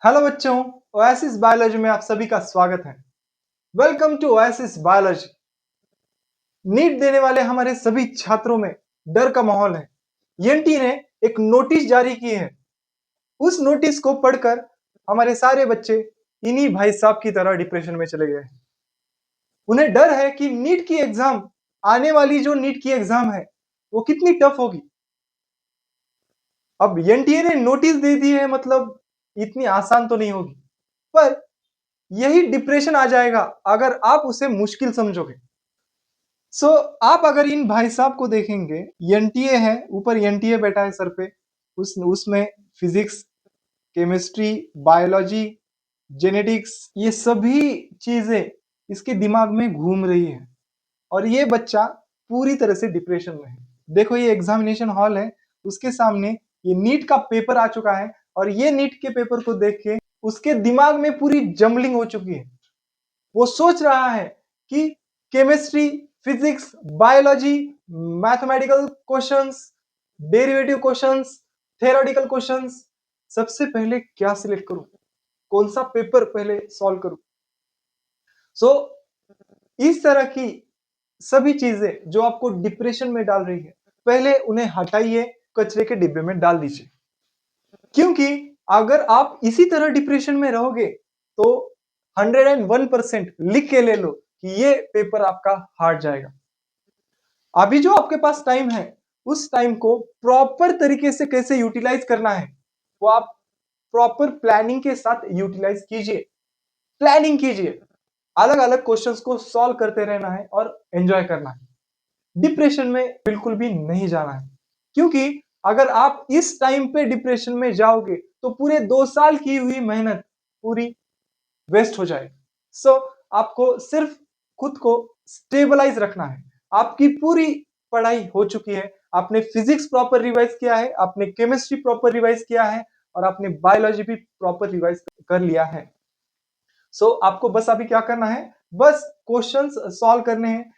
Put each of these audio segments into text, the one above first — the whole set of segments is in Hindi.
हेलो बच्चों, ओएसिस बायोलॉजी में आप सभी का स्वागत है। Welcome to Oasis Biology. NEET देने वाले हमारे सभी छात्रों में डर का माहौल है। एनटी ने एक नोटिस जारी की है। उस नोटिस को पढ़कर हमारे सारे बच्चे इन्हीं भाई साहब की तरह डिप्रेशन में चले गए हैं। उन्हें डर है कि नीट की एग्जाम, आने वाली जो नीट की एग्जाम है वो कितनी टफ होगी। अब एनटीए ने नोटिस दे दी है, मतलब इतनी आसान तो नहीं होगी, पर यही डिप्रेशन आ जाएगा अगर आप उसे मुश्किल समझोगे। आप अगर इन भाई साहब को देखेंगे, एनटीए है, ऊपर एनटीए बैठा है सर पे, उसमें फिजिक्स, केमिस्ट्री, बायोलॉजी, जेनेटिक्स, ये सभी चीजें इसके दिमाग में घूम रही है और ये बच्चा पूरी तरह से डिप्रेशन में है। देखो, ये एग्जामिनेशन हॉल है, उसके सामने ये नीट का पेपर आ चुका है और ये नीट के पेपर को देख के उसके दिमाग में पूरी जम्बलिंग हो चुकी है। वो सोच रहा है कि chemistry, physics, biology, mathematical questions, derivative questions, theoretical questions, सबसे पहले क्या सिलेक्ट करूं, कौन सा पेपर पहले सॉल्व करूं। सो इस तरह की सभी चीजें जो आपको डिप्रेशन में डाल रही है, पहले उन्हें हटाइए, कचरे के डिब्बे में डाल दीजिए। क्योंकि अगर आप इसी तरह डिप्रेशन में रहोगे तो 101% लिख के ले लो कि ये पेपर आपका हार्ड जाएगा। अभी जो आपके पास टाइम है, उस टाइम को प्रॉपर तरीके से कैसे यूटिलाइज करना है वो आप प्रॉपर प्लानिंग के साथ यूटिलाइज कीजिए। प्लानिंग कीजिए, अलग अलग क्वेश्चंस को सॉल्व करते रहना है और एंजॉय करना है। डिप्रेशन में बिल्कुल भी नहीं जाना है, क्योंकि अगर आप इस टाइम पे डिप्रेशन में जाओगे तो पूरे 2 साल की हुई मेहनत पूरी वेस्ट हो जाएगी। आपको सिर्फ खुद को स्टेबलाइज रखना है। आपकी पूरी पढ़ाई हो चुकी है, आपने फिजिक्स प्रॉपर रिवाइज किया है, आपने केमिस्ट्री प्रॉपर रिवाइज किया है और आपने बायोलॉजी भी प्रॉपर रिवाइज कर लिया है। आपको बस अभी क्या करना है, बस क्वेश्चंस सॉल्व करने हैं।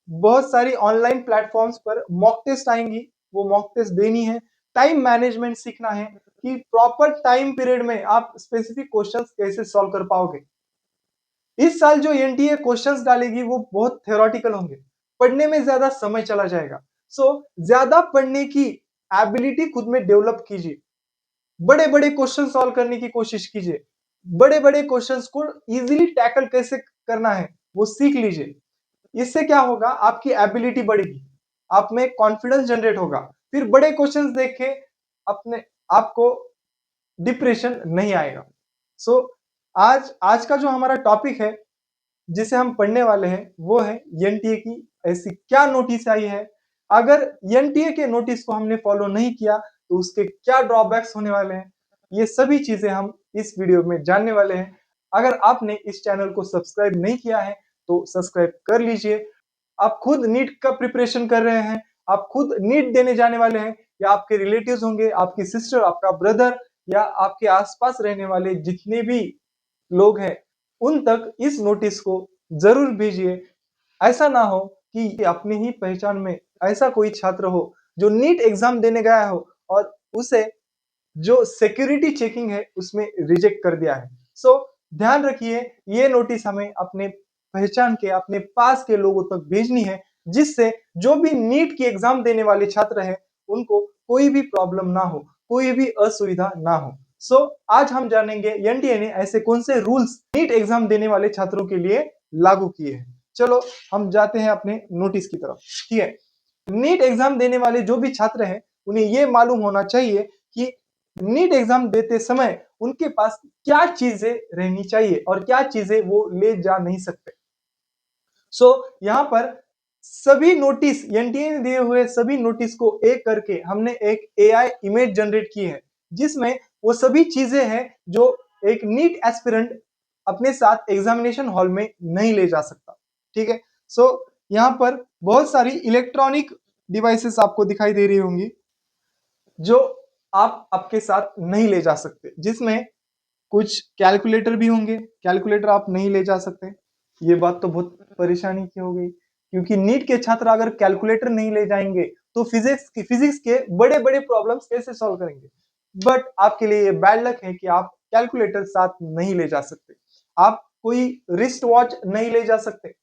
बहुत सारी ऑनलाइन प्लेटफॉर्म्स पर मॉक टेस्ट आएंगी, वो मॉक टेस्ट देनी है। टाइम मैनेजमेंट सीखना है कि प्रॉपर टाइम पीरियड में आप स्पेसिफिक क्वेश्चंस कैसे सॉल्व कर पाओगे। इस साल जो एनटीए क्वेश्चंस डालेगी वो बहुत थ्योरेटिकल होंगे, पढ़ने में ज्यादा समय चला जाएगा। ज्यादा पढ़ने की एबिलिटी खुद में डेवलप कीजिए। बड़े बड़े क्वेश्चन सॉल्व करने की कोशिश कीजिए। बड़े बड़े क्वेश्चंस को इजीली टैकल कैसे करना है वो सीख लीजिए। इससे क्या होगा, आपकी एबिलिटी बढ़ेगी, आप में कॉन्फिडेंस जनरेट होगा। फिर बड़े क्वेश्चंस देख के अपने आपको डिप्रेशन नहीं आएगा। आज आज का जो हमारा टॉपिक है जिसे हम पढ़ने वाले हैं वो है एनटीए की ऐसी क्या नोटिस आई है। अगर एनटीए के नोटिस को हमने फॉलो नहीं किया तो उसके क्या ड्रॉबैक्स होने वाले हैं, ये सभी चीजें हम इस वीडियो में जानने वाले हैं। अगर आपने इस चैनल को सब्सक्राइब नहीं किया है तो सब्सक्राइब कर लीजिए। आप खुद नीट का प्रिपरेशन कर रहे हैं, आप खुद नीट देने जाने वाले हैं, या आपके रिलेटिव्स होंगे, आपकी सिस्टर, आपका ब्रदर, या आपके आसपास रहने वाले जितने भी लोग हैं, उन तक इस नोटिस को जरूर भेजिए। ऐसा ना हो कि अपनी ही पहचान में ऐसा कोई छात्र हो जो नीट एग्जाम देने गया हो और उसे जो सिक्योरिटी चेकिंग है उसमें रिजेक्ट कर दिया है। ध्यान रखिए, ये नोटिस हमें अपने पहचान के, अपने पास के लोगों तक भेजनी है, जिससे जो भी नीट की एग्जाम देने वाले छात्र हैं उनको कोई भी प्रॉब्लम ना हो, कोई भी असुविधा ना हो। आज हम जानेंगे एनटीए ने ऐसे कौन से रूल्स नीट एग्जाम देने वाले छात्रों के लिए लागू किए हैं। चलो हम जाते हैं अपने नोटिस की तरफ। ठीक है, नीट एग्जाम देने वाले जो भी छात्र हैं उन्हें यह मालूम होना चाहिए कि नीट एग्जाम देते समय उनके पास क्या चीजें रहनी चाहिए और क्या चीजें वो ले जा नहीं सकते। यहाँ पर सभी नोटिस, एनटीए ने दिए हुए सभी नोटिस को एक करके हमने एक एआई इमेज जनरेट की है, जिसमें वो सभी चीजें हैं जो एक नीट एस्पिरेंट अपने साथ एग्जामिनेशन हॉल में नहीं ले जा सकता। ठीक है, यहाँ पर बहुत सारी इलेक्ट्रॉनिक डिवाइसेस आपको दिखाई दे रही होंगी जो आप आपके साथ नहीं ले जा सकते, जिसमें कुछ कैलकुलेटर भी होंगे। कैलकुलेटर आप नहीं ले जा सकते, ये बात तो बहुत परेशानी की हो गई, क्योंकि नीट के छात्र अगर कैलकुलेटर नहीं ले जाएंगे तो फिजिक्स के बड़े बड़े प्रॉब्लम्स कैसे सॉल्व करेंगे। बट आपके लिए ये बैड लक है कि आप कैलकुलेटर साथ नहीं ले जा सकते, आप कोई रिस्ट वॉच नहीं ले जा सकते।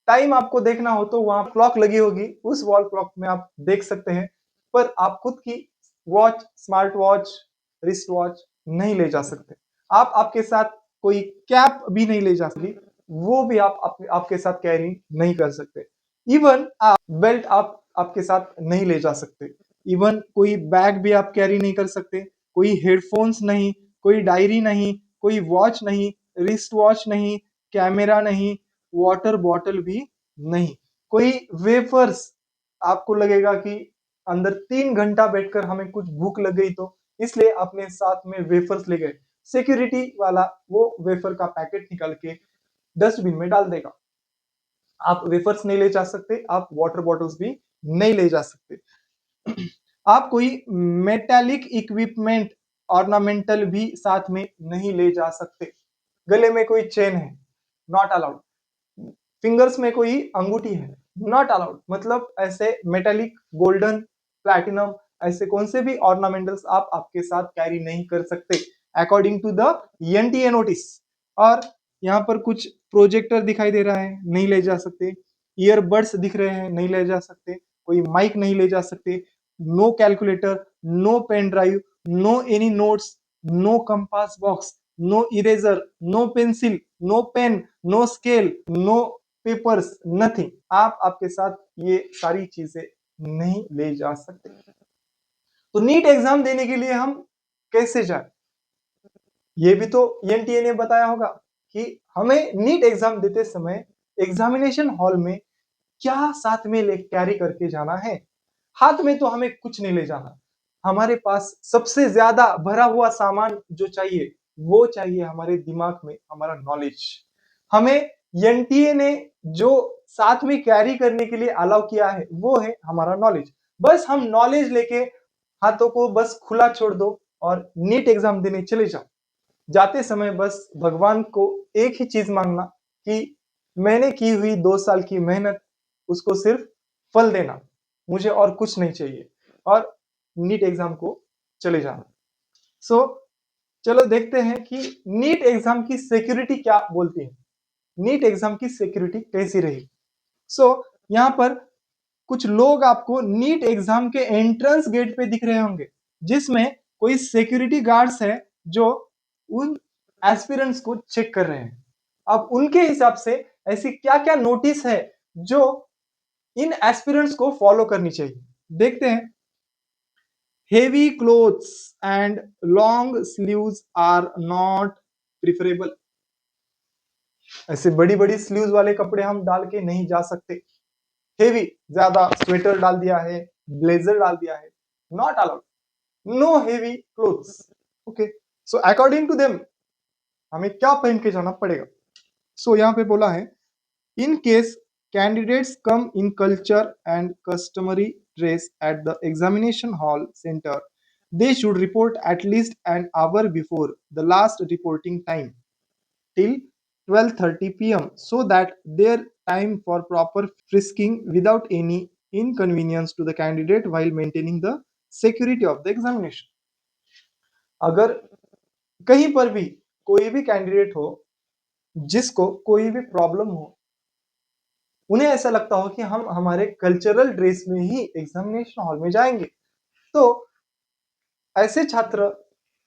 टाइम आपको देखना हो तो वहां क्लॉक लगी होगी, उस वॉल क्लॉक में आप देख सकते हैं, पर आप खुद की watch, smart watch, wrist watch नहीं ले जा सकते। आप आपके साथ कोई कैप भी नहीं ले जा सकते, वो भी आपके साथ कैरी नहीं कर सकते। इवन आप बेल्ट आपके साथ नहीं ले जा सकते। इवन कोई बैग भी आप कैरी नहीं कर सकते, कोई हेडफोन्स नहीं, कोई डायरी नहीं, कोई वॉच नहीं, रिस्ट वॉच नहीं, कैमरा नहीं, वाटर बॉटल भी नहीं, कोई वेफर्स। आपको लगेगा कि अंदर 3 घंटा बैठकर हमें कुछ भूख लग गई, तो इसलिए अपने साथ में वेफर्स ले गए। सिक्योरिटी वाला वो वेफर का पैकेट निकाल के डस्टबिन में डाल देगा। आप वेफर्स नहीं ले जा सकते, आप वाटर बॉटल्स भी नहीं ले जा सकते। आप कोई मेटालिक इक्विपमेंट, ऑर्नामेंटल भी साथ में नहीं ले जा सकते। गले में कोई चेन है, नॉट अलाउड। फिंगर्स में कोई अंगूठी है, नॉट अलाउड। मतलब ऐसे मेटालिक, गोल्डन, प्लैटिनम, ऐसे कौन से भी ऑर्नामेंटल्स आप आपके साथ कैरी नहीं कर सकते according to the NTA notice. और यहाँ पर कुछ प्रोजेक्टर दिखाई दे रहा है, नहीं ले जा सकते। ईयरबड्स दिख रहे हैं, नहीं ले जा सकते। कोई माइक नहीं ले जा सकते। No calculator, no pen drive, no any notes, no compass box, no eraser, no pencil, no pen, no scale, no papers, nothing. आप आपके साथ ये सारी चीजें नहीं ले जा सकते। तो नीट एग्जाम देने के लिए हम कैसे जाए, ये भी तो एनटीए ने बताया होगा कि हमें नीट एग्जाम देते समय एग्जामिनेशन हॉल में क्या साथ में ले कैरी करके जाना है। हाथ में तो हमें कुछ नहीं ले जाना। हमारे पास सबसे ज्यादा भरा हुआ सामान जो चाहिए, वो चाहिए हमारे दिमाग में हमारा नॉलेज। हमें एनटीए ने जो साथ में कैरी करने के लिए अलाउ किया है, वो है हमारा नॉलेज। बस हम नॉलेज लेके हाथों को बस खुला छोड़ दो और नीट एग्जाम देने चले जाओ। जाते समय बस भगवान को एक ही चीज मांगना कि मैंने की हुई 2 साल की मेहनत, उसको सिर्फ फल देना, मुझे और कुछ नहीं चाहिए, और नीट एग्जाम को चले जाना। सो चलो देखते हैं कि नीट एग्जाम की सिक्योरिटी क्या बोलती है, नीट एग्जाम की सिक्योरिटी कैसी रही। सो यहाँ पर कुछ लोग आपको नीट एग्जाम के एंट्रेंस गेट पे दिख रहे होंगे, जिसमें कोई सिक्योरिटी गार्ड्स है जो उन एस्पिरेंट्स को चेक कर रहे हैं। अब उनके हिसाब से ऐसी क्या क्या नोटिस है जो इन एस्पिरेंट्स को फॉलो करनी चाहिए, देखते हैं। Heavy clothes and long sleeves are not preferable. ऐसे बड़ी बड़ी स्लीव्स वाले कपड़े हम डाल के नहीं जा सकते। हेवी, ज्यादा स्वेटर डाल दिया है, ब्लेजर डाल दिया है, not allowed. No heavy clothes. Okay, so according to them हमें क्या पहन के जाना पड़ेगा। सो यहाँ पे बोला है, in case candidates come in culture and customary dress at the examination hall center, they should report at least an hour before the last reporting time till 12:30 p.m. so that their time for proper frisking without any inconvenience to the candidate while maintaining the security of the examination. अगर कहीं पर भी कोई भी कैंडिडेट हो जिसको कोई भी प्रॉब्लम हो, उन्हें ऐसा लगता हो कि हम हमारे कल्चरल ड्रेस में ही एग्जामिनेशन हॉल में जाएंगे, तो ऐसे छात्र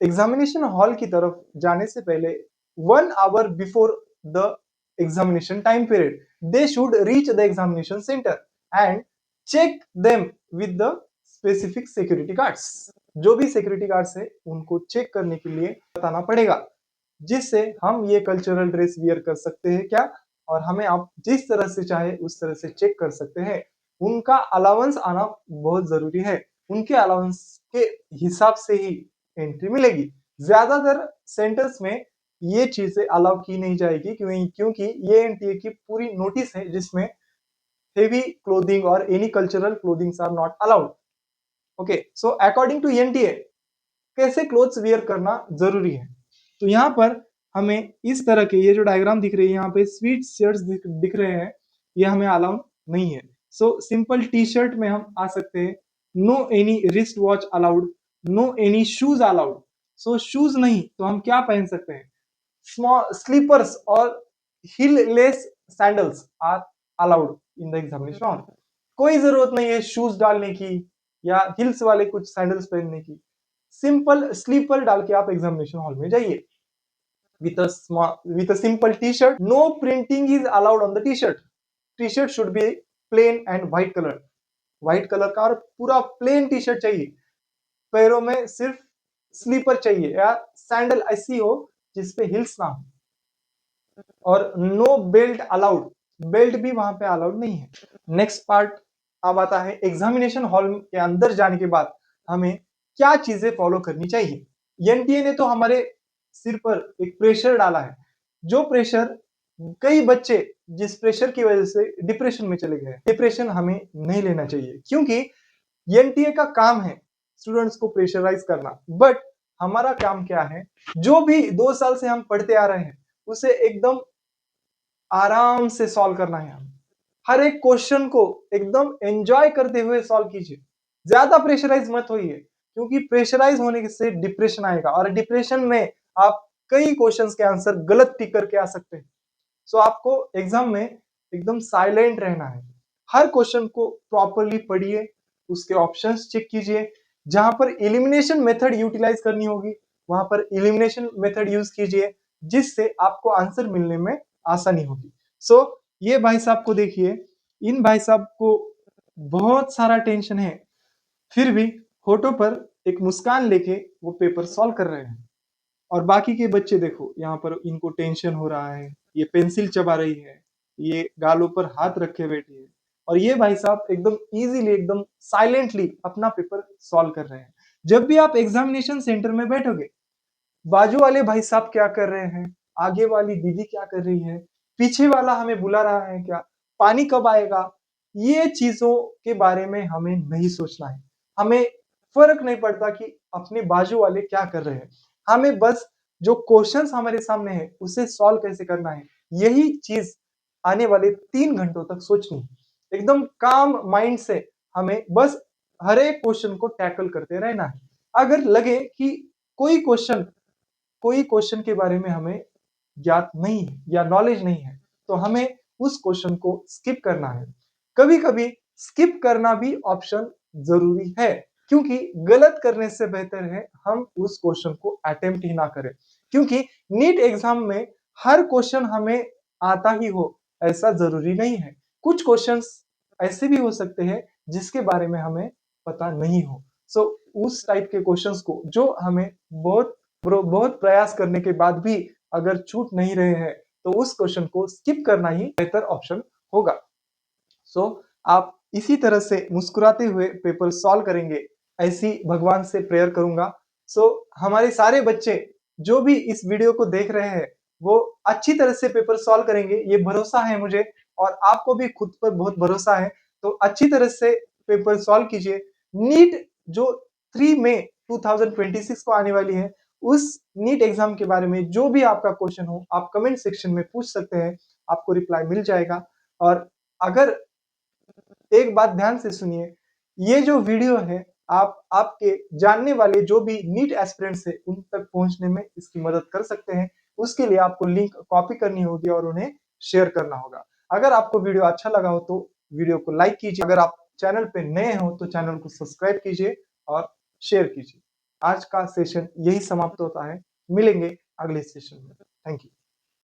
एग्जामिनेशन हॉल की तरफ जाने से पहले 1 hour before the examination time period they should reach the examination centre and check them with the specific security guards. जो भी सिक्योरिटी गार्ड्स है उनको चेक करने के लिए बताना पड़ेगा, जिससे हम ये कल्चरल ड्रेस वियर कर सकते हैं क्या, और हमें आप जिस तरह से चाहे उस तरह से चेक कर सकते हैं। उनका अलाउंस आना बहुत जरूरी है, उनके अलाउंस के हिसाब से ही एंट्री मिलेगी। ज्यादातर सेंटर्स में ये चीजें अलाउ की नहीं जाएगी, क्योंकि ये एनटीए की पूरी नोटिस है जिसमें हेवी क्लोथिंग और any cultural clothings are not allowed. Okay, so according to NTA कैसे क्लोथ्स वियर करना जरूरी है। तो यहाँ पर हमें इस तरह के ये जो डायग्राम दिख रही है, यहाँ पे स्वीट शर्ट्स दिख रहे हैं, ये हमें अलाउ नहीं है। सो सिंपल टी शर्ट में हम आ सकते हैं। No any wrist watch allowed, no any shoes allowed, so shoes नहीं तो हम क्या पहन सकते हैं? स्मॉल स्लीपर्स और heel less sandals are allowed in the examination hall. कोई जरूरत नहीं है शूज डालने की या हिल्स वाले कुछ सैंडल्स पहनने की। सिंपल स्लीपर डाल के आप एग्जामिनेशन हॉल में जाइए with a simple t-shirt. No printing is allowed on the t-shirt. T-shirt should be plain and white color. White colour का और पूरा प्लेन टी शर्ट चाहिए। पैरों में सिर्फ स्लीपर चाहिए या सैंडल ऐसी हो जिसपे हिल्स ना हो। और नो बेल्ट अलाउड, बेल्ट भी वहां पे अलाउड नहीं है। नेक्स्ट पार्ट अब आता है एग्जामिनेशन हॉल के अंदर जाने के बाद हमें क्या चीजें फॉलो करनी चाहिए। एनटीए ने तो हमारे सिर पर एक प्रेशर डाला है, जो प्रेशर कई बच्चे जिस प्रेशर की वजह से डिप्रेशन में चले गए। डिप्रेशन हमें नहीं लेना चाहिए क्योंकि एनटीए का काम है स्टूडेंट्स को प्रेशराइज करना, बट हमारा काम क्या है? जो भी 2 साल से हम पढ़ते आ रहे हैं उसे एकदम आराम से सॉल्व करना है। हम हर एक क्वेश्चन को एकदम एंजॉय करते हुए सॉल्व कीजिए। ज्यादा प्रेशराइज मत होइए क्योंकि प्रेशराइज होने से डिप्रेशन आएगा और डिप्रेशन में आप कई क्वेश्चंस के आंसर गलत टिक करके आ सकते हैं। सो आपको एग्जाम में एकदम साइलेंट रहना है। हर क्वेश्चन को प्रॉपरली पढ़िए, उसके ऑप्शंस चेक कीजिए। जहां पर एलिमिनेशन मेथड यूटिलाइज करनी होगी वहां पर एलिमिनेशन मेथड यूज कीजिए, जिससे आपको आंसर मिलने में आसानी होगी। सो ये भाई साहब को देखिए, इन भाई साहब को बहुत सारा टेंशन है, फिर भी होठों पर एक मुस्कान लेके वो पेपर सॉल्व कर रहे हैं। और बाकी के बच्चे देखो, यहाँ पर इनको टेंशन हो रहा है, ये पेंसिल चबा रही है, ये गालों पर हाथ रखे बैठी है, और ये भाई साहब एकदम इजीली एकदम साइलेंटली अपना पेपर सॉल्व कर रहे हैं। जब भी आप एग्जामिनेशन सेंटर में बैठोगे, बाजू वाले भाई साहब क्या कर रहे हैं, आगे वाली दीदी क्या कर रही है, पीछे वाला हमें बुला रहा है क्या, पानी कब आएगा, ये चीजों के बारे में हमें नहीं सोचना है। हमें फर्क नहीं पड़ता कि अपने बाजू वाले क्या कर रहे हैं, हमें बस जो क्वेश्चंस हमारे सामने है उसे सॉल्व कैसे करना है, यही चीज आने वाले 3 घंटों तक सोचनी है। एकदम काम माइंड से हमें बस हर एक क्वेश्चन को टैकल करते रहना है। अगर लगे कि कोई क्वेश्चन कोई क्वेश्चन के बारे में हमें ज्ञात नहीं है या नॉलेज नहीं है, तो हमें उस क्वेश्चन को स्किप करना है। कभी कभी स्किप करना भी ऑप्शन जरूरी है, क्योंकि गलत करने से बेहतर है हम उस क्वेश्चन को अटेम्प्ट ही ना करें। क्योंकि नीट एग्जाम में हर क्वेश्चन हमें आता ही हो ऐसा जरूरी नहीं है। कुछ क्वेश्चंस ऐसे भी हो सकते हैं जिसके बारे में हमें पता नहीं हो। सो उस टाइप के क्वेश्चंस को जो हमें बहुत प्रयास करने के बाद भी अगर छूट नहीं रहे हैं, तो उस क्वेश्चन को स्किप करना ही बेहतर ऑप्शन होगा। सो आप इसी तरह से मुस्कुराते हुए पेपर सॉल्व करेंगे, ऐसी भगवान से प्रेयर करूंगा। सो हमारे सारे बच्चे जो भी इस वीडियो को देख रहे हैं वो अच्छी तरह से पेपर सॉल्व करेंगे, ये भरोसा है मुझे, और आपको भी खुद पर बहुत भरोसा है। तो अच्छी तरह से पेपर सॉल्व कीजिए। नीट जो 3 मई 2026 को आने वाली है, उस नीट एग्जाम के बारे में जो भी आपका क्वेश्चन हो आप कमेंट सेक्शन में पूछ सकते हैं, आपको रिप्लाई मिल जाएगा। और अगर एक बात ध्यान से सुनिए, ये जो वीडियो है आप आपके जानने वाले जो भी नीट एस्पिरेंट्स है उन तक पहुंचने में इसकी मदद कर सकते हैं। उसके लिए आपको लिंक कॉपी करनी होगी और उन्हें शेयर करना होगा। अगर आपको वीडियो अच्छा लगा हो तो वीडियो को लाइक कीजिए, अगर आप चैनल पे नए हो तो चैनल को सब्सक्राइब कीजिए और शेयर कीजिए। आज का सेशन यही समाप्त होता है, मिलेंगे अगले सेशन में। Thank you.